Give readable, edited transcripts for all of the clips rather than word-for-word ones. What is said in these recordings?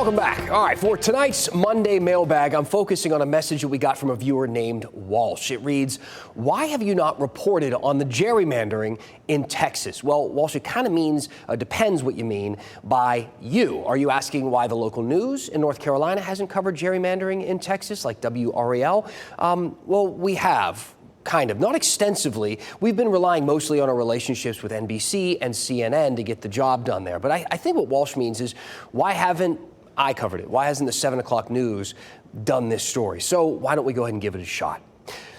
Welcome back. All right, for tonight's Monday mailbag, I'm focusing on a message that we got from a viewer named Walsh. It reads, why have you not reported on the gerrymandering in Texas? Well, Walsh, it kind of means, depends what you mean by you. Are you asking why the local news in North Carolina hasn't covered gerrymandering in Texas, like WRAL? Well, we have. Kind of, not extensively. We've been relying mostly on our relationships with NBC and CNN to get the job done there. But I think what Walsh means is, why haven't I covered it? Why hasn't the 7 o'clock news done this story? So why don't we go ahead and give it a shot?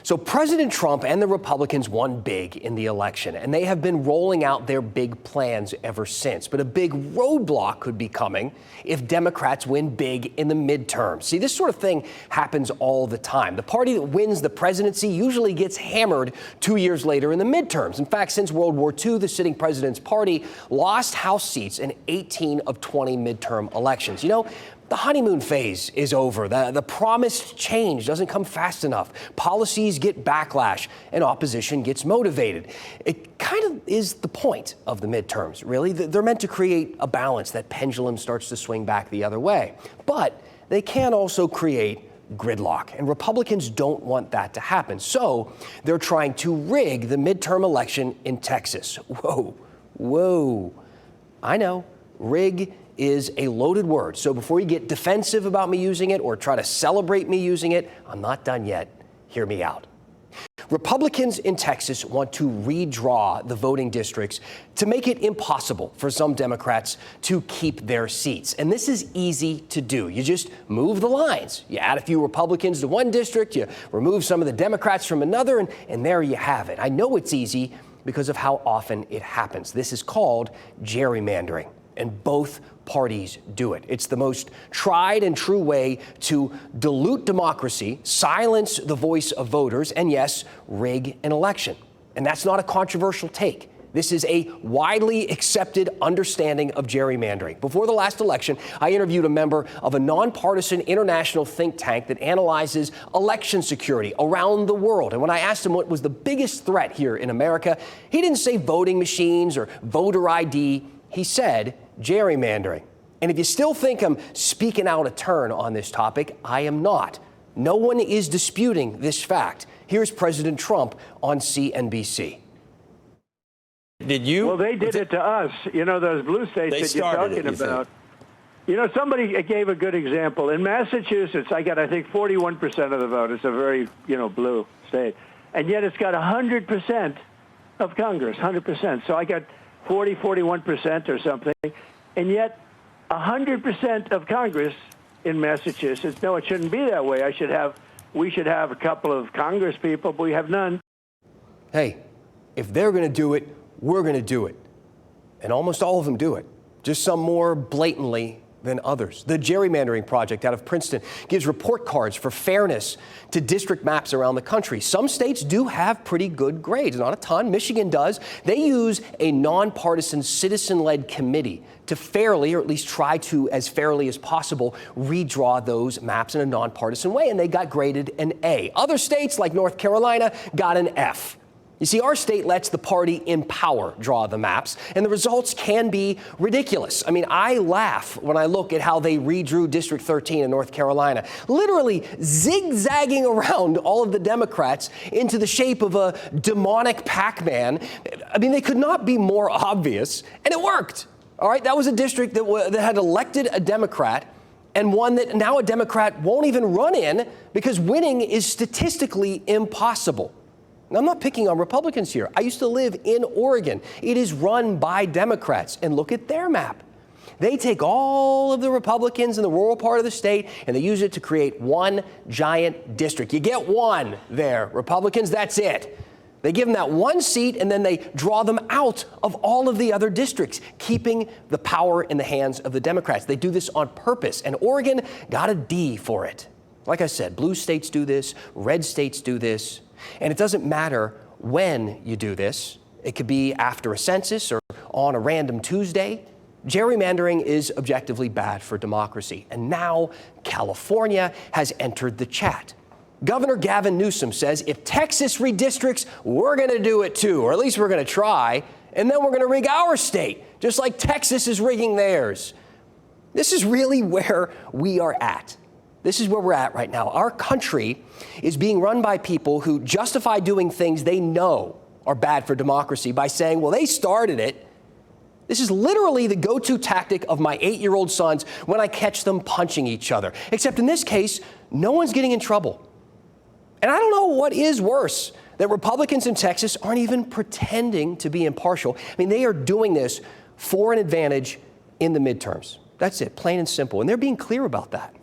So President Trump and the Republicans won big in the election, and they have been rolling out their big plans ever since. But a big roadblock could be coming if Democrats win big in the midterm. See, this sort of thing happens all the time. The party that wins the presidency usually gets hammered 2 years later in the midterms. In fact, since World War II, the sitting president's party lost House seats in 18 of 20 midterm elections. You know, the honeymoon phase is over. The promised change doesn't come fast enough. Policies get backlash and opposition gets motivated. It kind of is the point of the midterms, really. They're meant to create a balance. That pendulum starts to swing back the other way. But they can also create gridlock, and Republicans don't want that to happen. So they're trying to rig the midterm election in Texas. Whoa. I know, rig is a loaded word. So before you get defensive about me using it or try to celebrate me using it, I'm not done yet. Hear me out. Republicans in Texas want to redraw the voting districts to make it impossible for some Democrats to keep their seats. And this is easy to do. You just move the lines. You add a few Republicans to one district, you remove some of the Democrats from another, and there you have it. I know it's easy because of how often it happens. This is called gerrymandering, and both parties do it. It's the most tried and true way to dilute democracy, silence the voice of voters, and yes, rig an election. And that's not a controversial take. This is a widely accepted understanding of gerrymandering. Before the last election, I interviewed a member of a nonpartisan international think tank that analyzes election security around the world. And when I asked him what was the biggest threat here in America, he didn't say voting machines or voter ID. He said gerrymandering. And if you still think I'm speaking out of turn on this topic, I am not. No one is disputing this fact. Here's President Trump on CNBC. Did you? Well, they did it to us. You know, those blue states that you're talking about. You know, somebody gave a good example. In Massachusetts, I got, I think, 41% of the vote. It's a very, blue state. And yet it's got 100% of Congress, 100%. So I got 41% or something, and yet 100% of Congress in Massachusetts. No, it shouldn't be that way. We should have a couple of Congress people, but we have none. Hey, if they're going to do it, we're going to do it. And almost all of them do it, just some more blatantly than others. The Gerrymandering Project out of Princeton gives report cards for fairness to district maps around the country. Some states do have pretty good grades, not a ton. Michigan does. They use a nonpartisan citizen-led committee to fairly, or at least try to as fairly as possible, redraw those maps in a nonpartisan way, and they got graded an A. Other states, like North Carolina, got an F. You see, our state lets the party in power draw the maps, and the results can be ridiculous. I mean, I laugh when I look at how they redrew District 13 in North Carolina, literally zigzagging around all of the Democrats into the shape of a demonic Pac-Man. I mean, they could not be more obvious, and it worked. All right, that was a district that had elected a Democrat, and one that now a Democrat won't even run in because winning is statistically impossible. Now, I'm not picking on Republicans here. I used to live in Oregon. It is run by Democrats. And look at their map. They take all of the Republicans in the rural part of the state and they use it to create one giant district. You get one there, Republicans, that's it. They give them that one seat and then they draw them out of all of the other districts, keeping the power in the hands of the Democrats. They do this on purpose, and Oregon got a D for it. Like I said, blue states do this, red states do this. And it doesn't matter when you do this. It could be after a census or on a random Tuesday. Gerrymandering is objectively bad for democracy. And now California has entered the chat. Governor Gavin Newsom says if Texas redistricts, we're going to do it too, or at least we're going to try, and then we're going to rig our state, just like Texas is rigging theirs. This is really where we are at. This is where we're at right now. Our country is being run by people who justify doing things they know are bad for democracy by saying, well, they started it. This is literally the go-to tactic of my 8-year-old sons when I catch them punching each other. Except in this case, no one's getting in trouble. And I don't know what is worse, that Republicans in Texas aren't even pretending to be impartial. I mean, they are doing this for an advantage in the midterms. That's it, plain and simple. And they're being clear about that.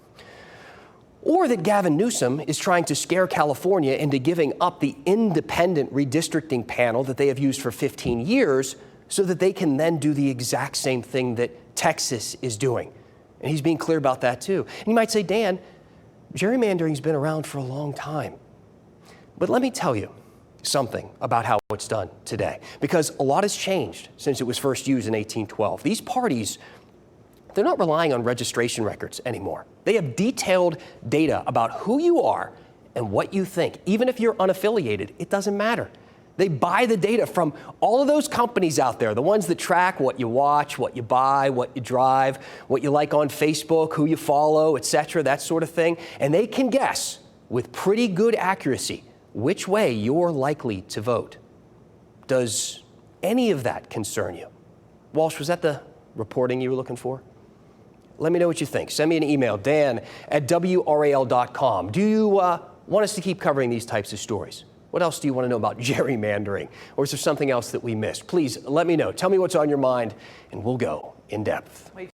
Or that Gavin Newsom is trying to scare California into giving up the independent redistricting panel that they have used for 15 years so that they can then do the exact same thing that Texas is doing. And he's being clear about that too. And you might say, Dan, gerrymandering's been around for a long time. But let me tell you something about how it's done today, because a lot has changed since it was first used in 1812. These parties, they're not relying on registration records anymore. They have detailed data about who you are and what you think. Even if you're unaffiliated, it doesn't matter. They buy the data from all of those companies out there, the ones that track what you watch, what you buy, what you drive, what you like on Facebook, who you follow, etc., that sort of thing. And they can guess with pretty good accuracy which way you're likely to vote. Does any of that concern you? Walsh, was that the reporting you were looking for? Let me know what you think. Send me an email, dan@WRAL.com. Do you want us to keep covering these types of stories? What else do you want to know about gerrymandering? Or is there something else that we missed? Please let me know. Tell me what's on your mind, and we'll go in depth.